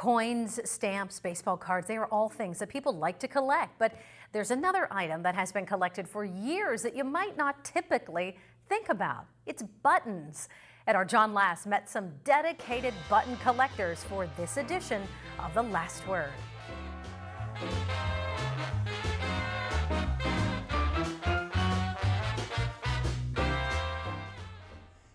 Coins, stamps, baseball cards, they are all things that people like to collect. But there's another item that has been collected for years that you might not typically think about. It's buttons. And our John Last met some dedicated button collectors for this edition of The Last Word.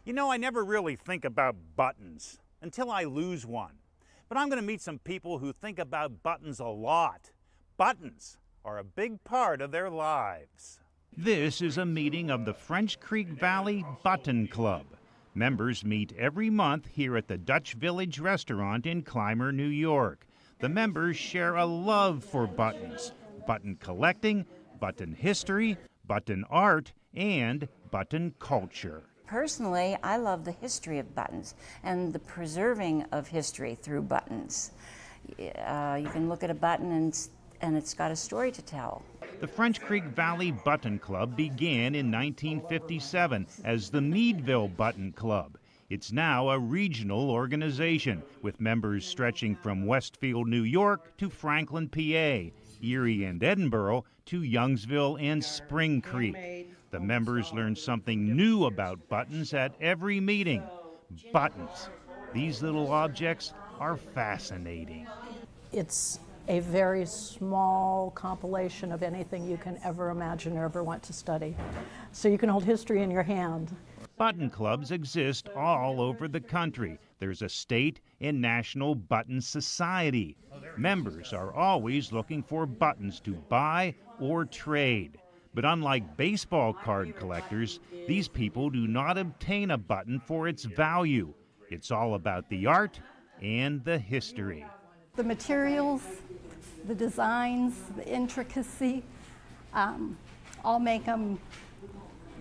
You know, I never really think about buttons until I lose one. But I'm going to meet some people who think about buttons a lot. Buttons are a big part of their lives. This is a meeting of the French Creek Valley Button Club. Members meet every month here at the Dutch Village restaurant in Clymer, New York. The members share a love for buttons, button collecting, button history, button art, and button culture. Personally, I love the history of buttons and the preserving of history through buttons. You can look at a button and it's got a story to tell. The French Creek Valley Button Club began in 1957 as the Meadville Button Club. It's now a regional organization with members stretching from Westfield, New York to Franklin, PA, Erie and Edinburgh to Youngsville and Spring Creek. The members learn something new about buttons at every meeting. Buttons. These little objects are fascinating. It's a very small compilation of anything you can ever imagine or ever want to study. So you can hold history in your hand. Button clubs exist all over the country. There's a state and national button society. Members are always looking for buttons to buy or trade. But unlike baseball card collectors, these people do not obtain a button for its value. It's all about the art and the history. The materials, the designs, the intricacy, all make them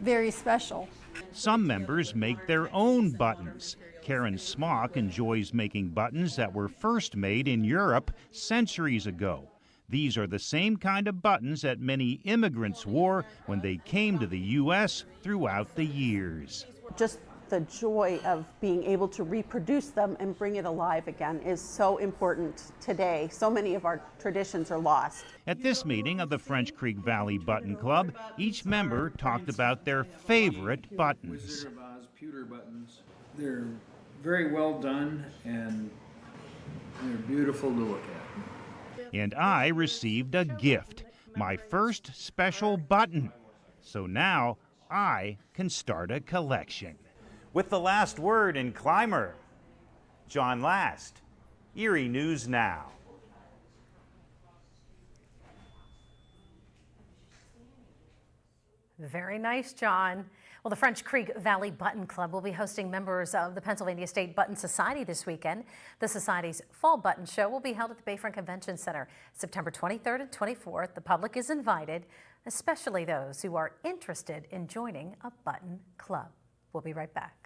very special. Some members make their own buttons. Karen Smock enjoys making buttons that were first made in Europe centuries ago. These are the same kind of buttons that many immigrants wore when they came to the U.S. throughout the years. Just the joy of being able to reproduce them and bring it alive again is so important today. So many of our traditions are lost. At this meeting of the French Creek Valley Button Club, each member talked about their favorite buttons. Wizard of Oz pewter buttons. They're very well done and they're beautiful to look at. And I received a gift, my first special button. So now I can start a collection. With the last word in Clymer, John Last, Erie News Now. Very nice, John. Well, the French Creek Valley Button Club will be hosting members of the Pennsylvania State Button Society this weekend. The Society's Fall Button Show will be held at the Bayfront Convention Center September 23rd and 24th. The public is invited, especially those who are interested in joining a button club. We'll be right back.